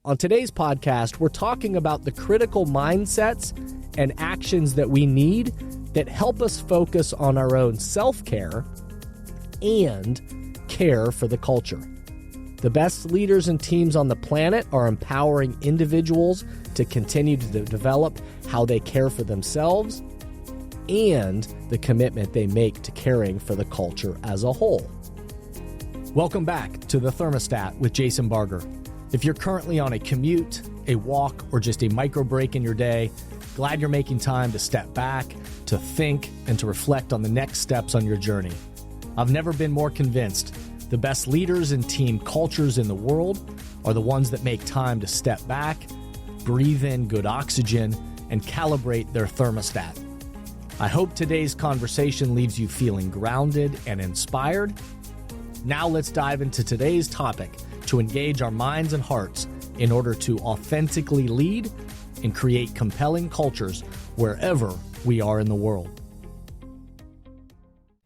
On today's podcast, we're talking about the critical mindsets and actions that we need that help us focus on our own self-care and care for the culture. The best leaders and teams on the planet are empowering individuals to continue to develop how they care for themselves and the commitment they make to caring for the culture as a whole. Welcome back to The Thermostat with Jason Barger. If you're currently on a commute, a walk, or just a micro break in your day, glad you're making time to step back, to think, and to reflect on the next steps on your journey. I've never been more convinced the best leaders and team cultures in the world are the ones that make time to step back, breathe in good oxygen, and calibrate their thermostat. I hope today's conversation leaves you feeling grounded and inspired. Now let's dive into today's topic to engage our minds and hearts in order to authentically lead and create compelling cultures wherever we are in the world.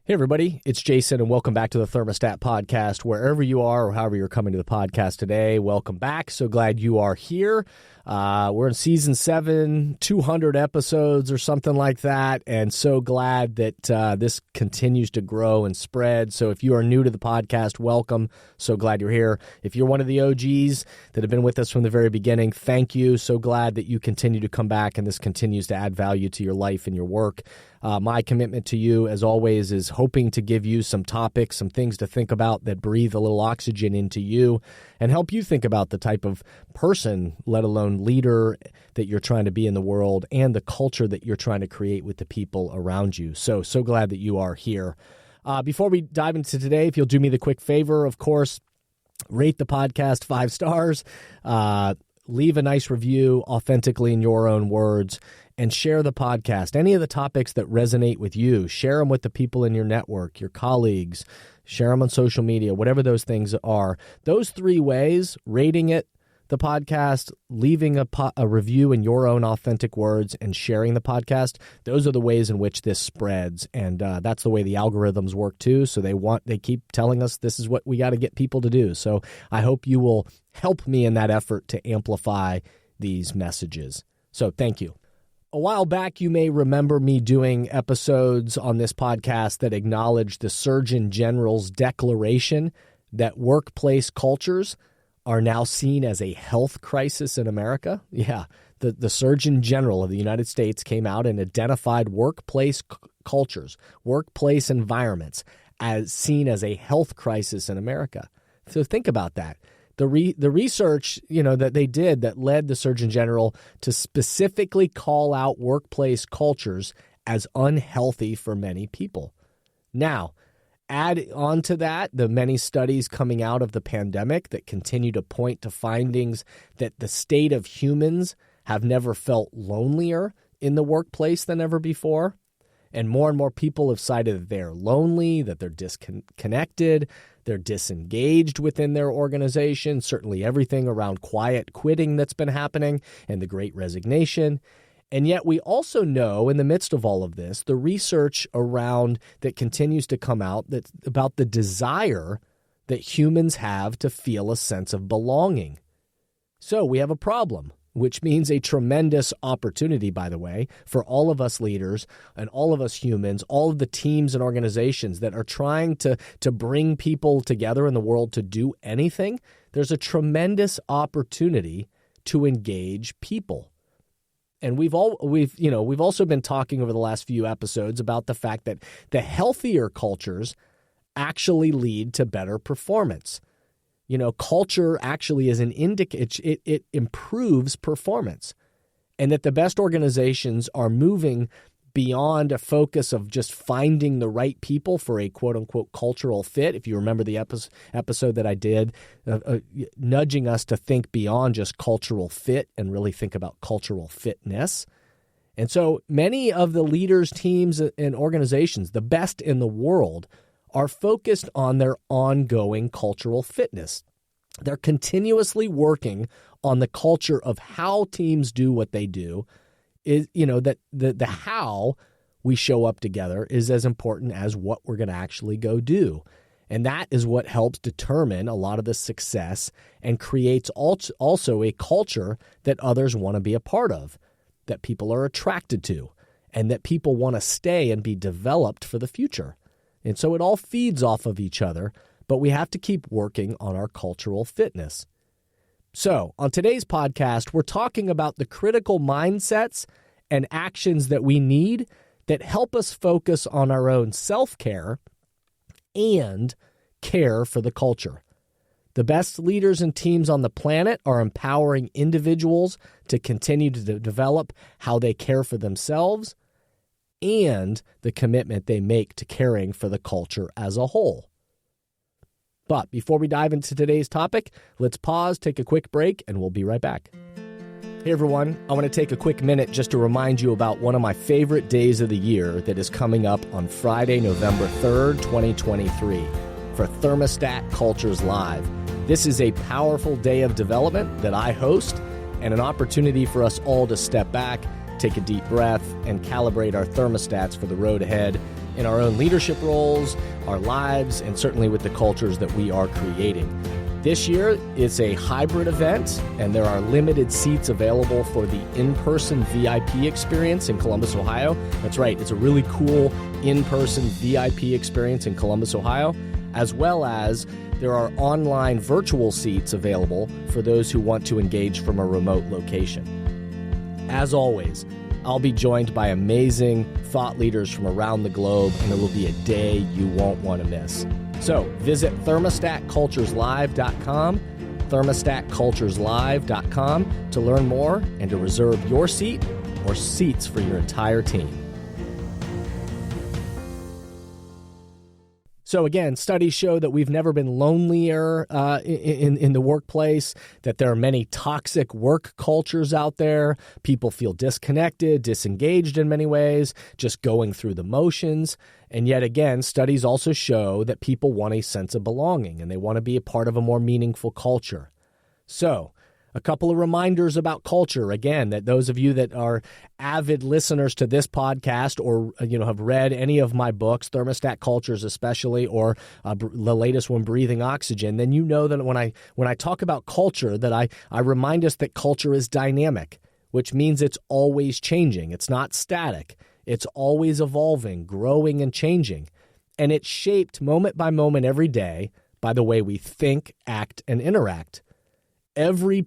Hey everybody, it's Jason and welcome back to the Thermostat Podcast. Wherever you are or however you're coming to the podcast today, welcome back. So glad you are here. We're in season 7, 200 episodes or something like that, and so glad that this continues to grow and spread. So if you are new to the podcast, welcome. So glad you're here. If you're one of the OGs that have been with us from the very beginning, thank you. So glad that you continue to come back and this continues to add value to your life and your work. My commitment to you, as always, is hoping to give you some topics, some things to think about that breathe a little oxygen into you and help you think about the type of person, let alone leader, that you're trying to be in the world and the culture that you're trying to create with the people around you. So glad that you are here. Before we dive into today, if you'll do me the quick favor, of course, rate the podcast 5 stars, leave a nice review authentically in your own words, and share the podcast. Any of the topics that resonate with you, share them with the people in your network, your colleagues, share them on social media, whatever those things are. Those 3 ways, rating it, the podcast, leaving a review in your own authentic words, and sharing the podcast, those are the ways in which this spreads. And that's the way the algorithms work too. So they keep telling us this is what we got to get people to do. So I hope you will help me in that effort to amplify these messages. So thank you. A while back, you may remember me doing episodes on this podcast that acknowledged the Surgeon General's declaration that workplace cultures are now seen as a health crisis in America. Yeah, the Surgeon General of the United States came out and identified workplace cultures, workplace environments as seen as a health crisis in America. So think about that. The research, that they did that led the Surgeon General to specifically call out workplace cultures as unhealthy for many people. Now, add on to that the many studies coming out of the pandemic that continue to point to findings that the state of humans have never felt lonelier in the workplace than ever before. And more people have cited that they're lonely, that they're disconnected, they're disengaged within their organization, certainly everything around quiet quitting that's been happening and the Great Resignation. And yet we also know in the midst of all of this, the research around that continues to come out that's about the desire that humans have to feel a sense of belonging. So we have a problem, which means a tremendous opportunity, by the way, for all of us leaders and all of us humans, all of the teams and organizations that are trying to bring people together in the world to do anything. There's a tremendous opportunity to engage people. And we've also been talking over the last few episodes about the fact that the healthier cultures actually lead to better performance. Culture actually is an indicator. It improves performance, and that the best organizations are moving beyond a focus of just finding the right people for a quote-unquote cultural fit. If you remember the episode that I did, nudging us to think beyond just cultural fit and really think about cultural fitness. And so many of the leaders, teams, and organizations, the best in the world, are focused on their ongoing cultural fitness. They're continuously working on the culture of how teams do what they do. Is that the how we show up together is as important as what we're going to actually go do. And that is what helps determine a lot of the success and creates also a culture that others want to be a part of, that people are attracted to, and that people want to stay and be developed for the future. And so it all feeds off of each other, but we have to keep working on our cultural fitness. So on today's podcast, we're talking about the critical mindsets and actions that we need that help us focus on our own self-care and care for the culture. The best leaders and teams on the planet are empowering individuals to continue to develop how they care for themselves and the commitment they make to caring for the culture as a whole. But before we dive into today's topic, let's pause, take a quick break, and we'll be right back. Hey everyone, I want to take a quick minute just to remind you about one of my favorite days of the year that is coming up on Friday, November 3rd, 2023, for Thermostat Cultures Live. This is a powerful day of development that I host and an opportunity for us all to step back, take a deep breath, and calibrate our thermostats for the road ahead in our own leadership roles, our lives, and certainly with the cultures that we are creating. This year, it's a hybrid event, and there are limited seats available for the in-person VIP experience in Columbus, Ohio. That's right, it's a really cool in-person VIP experience in Columbus, Ohio, as well as there are online virtual seats available for those who want to engage from a remote location. As always, I'll be joined by amazing thought leaders from around the globe, and it will be a day you won't want to miss. So visit thermostatcultureslive.com, thermostatcultureslive.com to learn more and to reserve your seat or seats for your entire team. So again, studies show that we've never been lonelier in the workplace, that there are many toxic work cultures out there. People feel disconnected, disengaged in many ways, just going through the motions. And yet again, studies also show that people want a sense of belonging and they want to be a part of a more meaningful culture. So a couple of reminders about culture, again, that those of you that are avid listeners to this podcast or have read any of my books, Thermostat Cultures especially, or the latest one, Breathing Oxygen, then you know that when I talk about culture, that I remind us that culture is dynamic, which means it's always changing. It's not static. It's always evolving, growing, and changing. And it's shaped moment by moment every day by the way we think, act, and interact. Every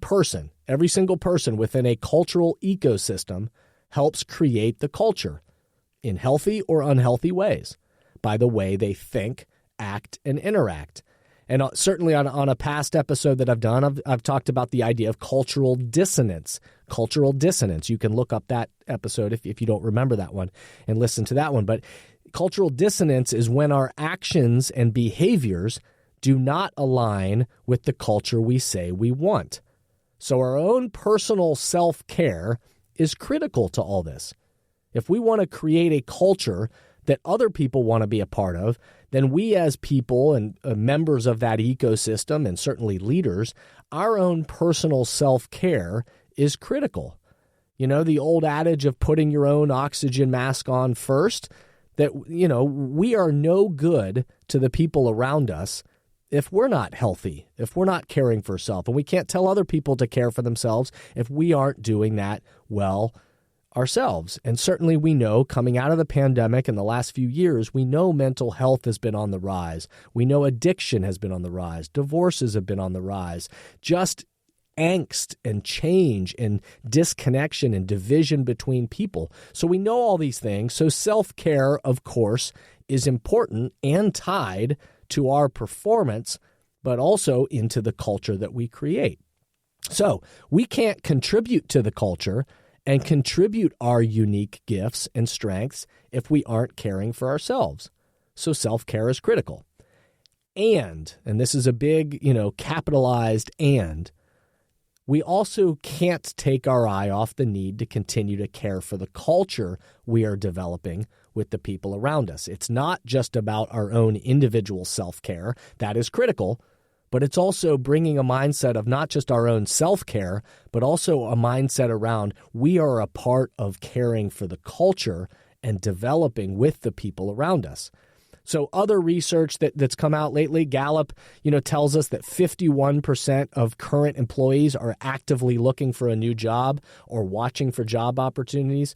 single person within a cultural ecosystem helps create the culture in healthy or unhealthy ways by the way they think, act, and interact. And certainly on a past episode that I've done, I've talked about the idea of cultural dissonance. Cultural dissonance. You can look up that episode if you don't remember that one and listen to that one. But cultural dissonance is when our actions and behaviors do not align with the culture we say we want. So our own personal self-care is critical to all this. If we want to create a culture that other people want to be a part of, then we as people and members of that ecosystem, and certainly leaders, our own personal self-care is critical. You know, the old adage of putting your own oxygen mask on first, that, we are no good to the people around us if we're not healthy, if we're not caring for ourselves. And we can't tell other people to care for themselves if we aren't doing that well ourselves. And certainly we know coming out of the pandemic in the last few years, we know mental health has been on the rise. We know addiction has been on the rise. Divorces have been on the rise. Just angst and change and disconnection and division between people. So we know all these things. So self-care, of course, is important and tied to our performance, but also into the culture that we create. So we can't contribute to the culture and contribute our unique gifts and strengths if we aren't caring for ourselves. So self-care is critical. And this is a big, capitalized and, we also can't take our eye off the need to continue to care for the culture we are developing with the people around us. It's not just about our own individual self-care. That is critical, but it's also bringing a mindset of not just our own self-care, but also a mindset around we are a part of caring for the culture and developing with the people around us. So other research that's come out lately, Gallup, tells us that 51% of current employees are actively looking for a new job or watching for job opportunities.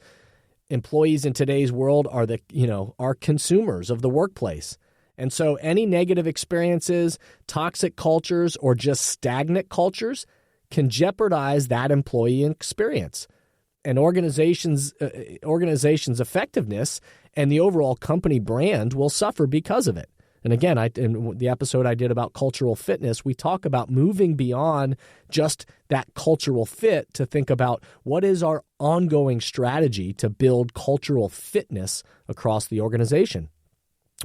Employees in today's world are consumers of the workplace. And so any negative experiences, toxic cultures, or just stagnant cultures can jeopardize that employee experience. And organizations' effectiveness and the overall company brand will suffer because of it. And again, in the episode I did about cultural fitness, we talk about moving beyond just that cultural fit to think about what is our ongoing strategy to build cultural fitness across the organization.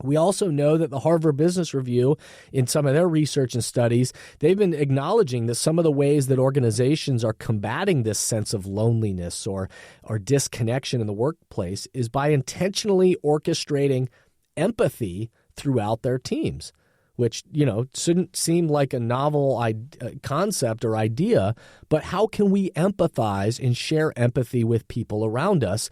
We also know that the Harvard Business Review, in some of their research and studies, they've been acknowledging that some of the ways that organizations are combating this sense of loneliness or disconnection in the workplace is by intentionally orchestrating empathy throughout their teams, which, shouldn't seem like a novel concept or idea, but how can we empathize and share empathy with people around us?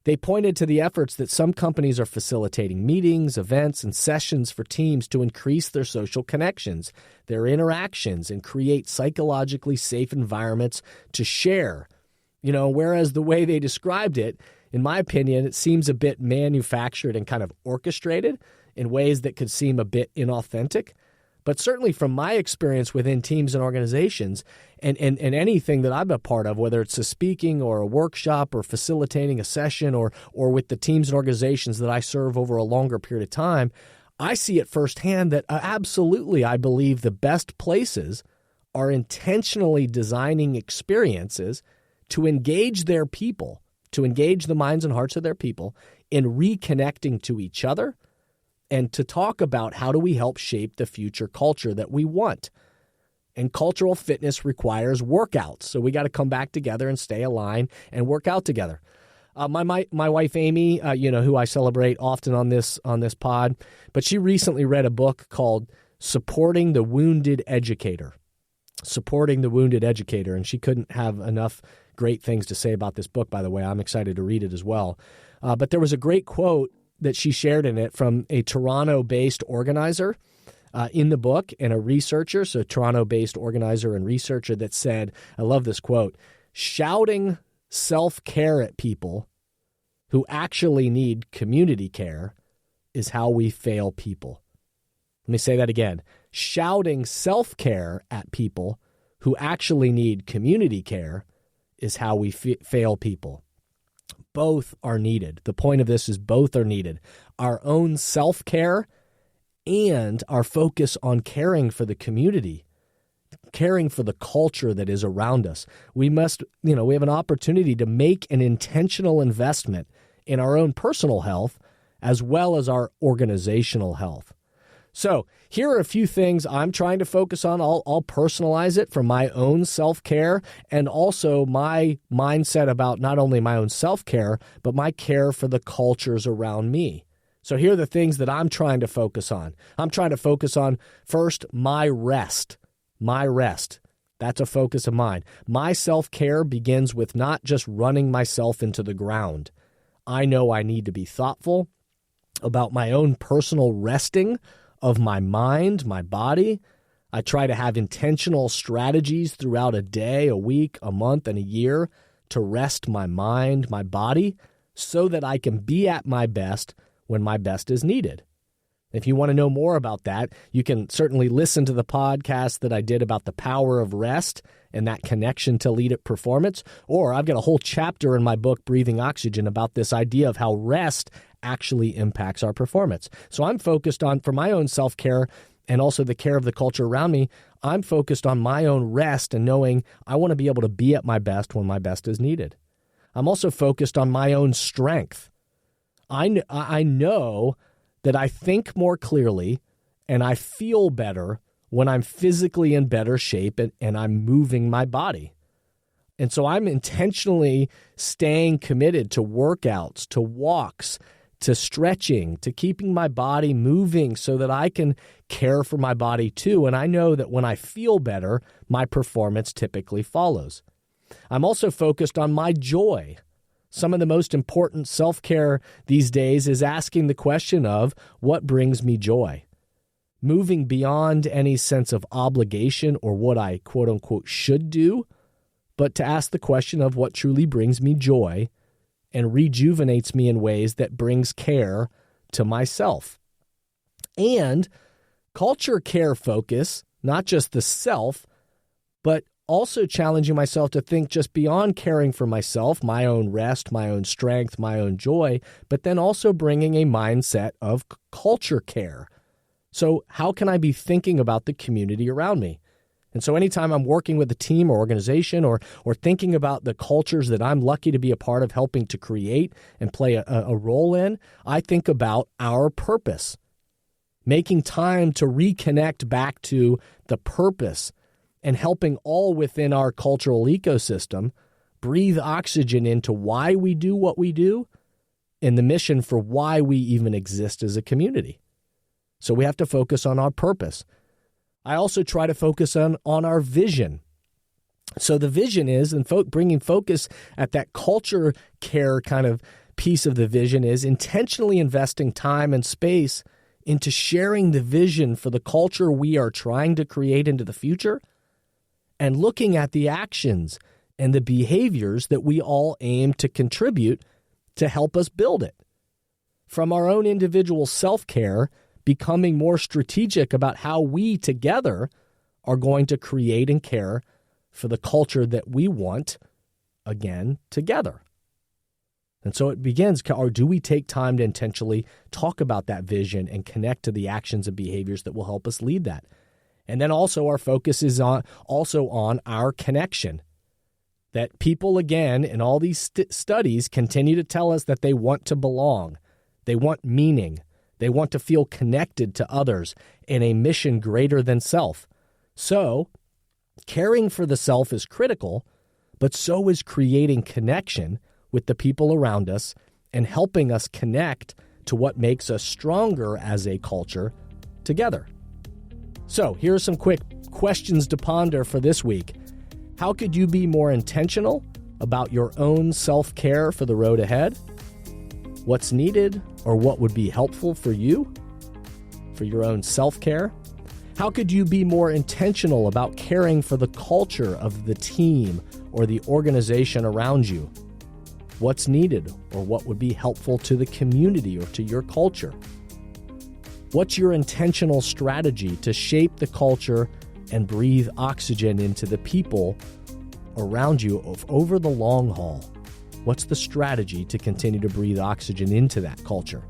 They pointed to the efforts that some companies are facilitating meetings, events, and sessions for teams to increase their social connections, their interactions, and create psychologically safe environments to share. Whereas the way they described it, in my opinion, it seems a bit manufactured and kind of orchestrated in ways that could seem a bit inauthentic. But certainly from my experience within teams and organizations and anything that I'm a part of, whether it's a speaking or a workshop or facilitating a session or with the teams and organizations that I serve over a longer period of time, I see it firsthand that absolutely I believe the best places are intentionally designing experiences to engage their people, to engage the minds and hearts of their people in reconnecting to each other, and to talk about how do we help shape the future culture that we want. And cultural fitness requires workouts. So we got to come back together and stay aligned and work out together. My wife, Amy, who I celebrate often on this pod, but she recently read a book called Supporting the Wounded Educator. Supporting the Wounded Educator. And she couldn't have enough great things to say about this book, by the way. I'm excited to read it as well. But there was a great quote that she shared in it from a Toronto-based organizer in the book and a researcher, so Toronto-based organizer and researcher, that said, I love this quote, "Shouting self-care at people who actually need community care is how we fail people." Let me say that again. Shouting self-care at people who actually need community care is how we fail people. Both are needed. The point of this is both are needed. Our own self-care and our focus on caring for the community, caring for the culture that is around us. We must, we have an opportunity to make an intentional investment in our own personal health as well as our organizational health. So here are a few things I'm trying to focus on. I'll personalize it for my own self-care and also my mindset about not only my own self-care, but my care for the cultures around me. So here are the things that I'm trying to focus on. I'm trying to focus on, first, my rest. My rest. That's a focus of mine. My self-care begins with not just running myself into the ground. I know I need to be thoughtful about my own personal resting of my mind, my body. I try to have intentional strategies throughout a day, a week, a month, and a year to rest my mind, my body, so that I can be at my best when my best is needed. If you want to know more about that, you can certainly listen to the podcast that I did about the power of rest and that connection to lead performance. Or I've got a whole chapter in my book, Breathing Oxygen, about this idea of how rest actually impacts our performance. So I'm focused on, for my own self-care and also the care of the culture around me, I'm focused on my own rest and knowing I want to be able to be at my best when my best is needed. I'm also focused on my own strength. I know that I think more clearly and I feel better when I'm physically in better shape and I'm moving my body. And so I'm intentionally staying committed to workouts, to walks, to stretching, to keeping my body moving so that I can care for my body too. And I know that when I feel better, my performance typically follows. I'm also focused on my joy. Some of the most important self-care these days is asking the question of what brings me joy. Moving beyond any sense of obligation or what I quote unquote should do, but to ask the question of what truly brings me joy and rejuvenates me in ways that brings care to myself. And culture care focus, not just the self, but also challenging myself to think just beyond caring for myself, my own rest, my own strength, my own joy, but then also bringing a mindset of culture care. So how can I be thinking about the community around me? And so anytime I'm working with a team or organization or thinking about the cultures that I'm lucky to be a part of helping to create and play a role in, I think about our purpose. Making time to reconnect back to the purpose and helping all within our cultural ecosystem breathe oxygen into why we do what we do and the mission for why we even exist as a community. So we have to focus on our purpose. I also try to focus on our vision. So the vision is, and bringing focus at that culture care kind of piece of the vision is intentionally investing time and space into sharing the vision for the culture we are trying to create into the future and looking at the actions and the behaviors that we all aim to contribute to help us build it. From our own individual self-care, becoming more strategic about how we together are going to create and care for the culture that we want, again, together. And so it begins, or do we take time to intentionally talk about that vision and connect to the actions and behaviors that will help us lead that? And then also our focus is on our connection. That people, again, in all these studies continue to tell us that they want to belong. They want meaning. They want to feel connected to others in a mission greater than self. So caring for the self is critical, but so is creating connection with the people around us and helping us connect to what makes us stronger as a culture together. So here are some quick questions to ponder for this week. How could you be more intentional about your own self-care for the road ahead? What's needed or what would be helpful for you for your own self-care? How could you be more intentional about caring for the culture of the team or the organization around you? What's needed or what would be helpful to the community or to your culture? What's your intentional strategy to shape the culture and breathe oxygen into the people around you over the long haul? What's the strategy to continue to breathe oxygen into that culture?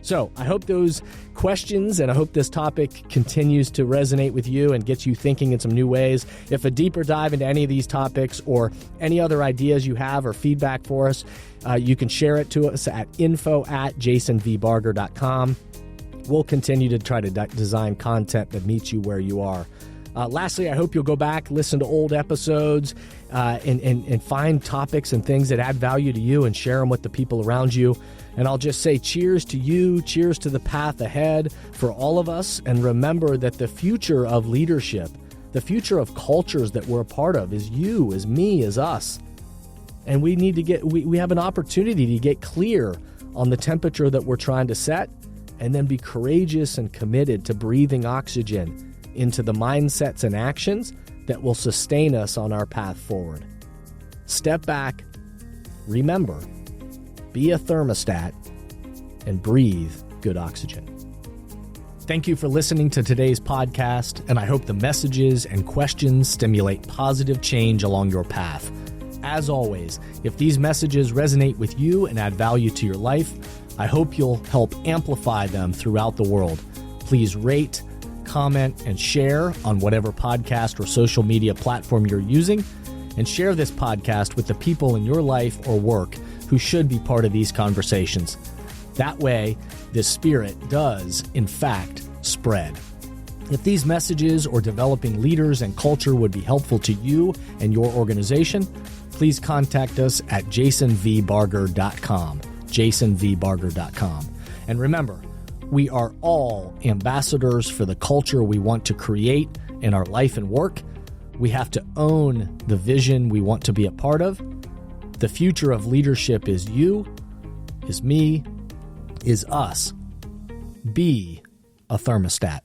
So I hope those questions and I hope this topic continues to resonate with you and gets you thinking in some new ways. If a deeper dive into any of these topics or any other ideas you have or feedback for us, you can share it to us at info@jasonvbarger.com. We'll continue to try to design content that meets you where you are. Lastly, I hope you'll go back, listen to old episodes, and find topics and things that add value to you and share them with the people around you. And I'll just say cheers to you, cheers to the path ahead for all of us. And remember that the future of leadership, the future of cultures that we're a part of is you, is me, is us. And we need to we have an opportunity to get clear on the temperature that we're trying to set and then be courageous and committed to breathing oxygen into the mindsets and actions that will sustain us on our path forward. Step back, remember, be a thermostat, and breathe good oxygen. Thank you for listening to today's podcast, and I hope the messages and questions stimulate positive change along your path. As always, if these messages resonate with you and add value to your life, I hope you'll help amplify them throughout the world. Please rate, comment, and share on whatever podcast or social media platform you're using, and share this podcast with the people in your life or work who should be part of these conversations. That way, this spirit does, in fact, spread. If these messages or developing leaders and culture would be helpful to you and your organization, please contact us at jasonvbarger.com, jasonvbarger.com. And remember, we are all ambassadors for the culture we want to create in our life and work. We have to own the vision we want to be a part of, The future of leadership is you, is me, is us. Be a thermostat.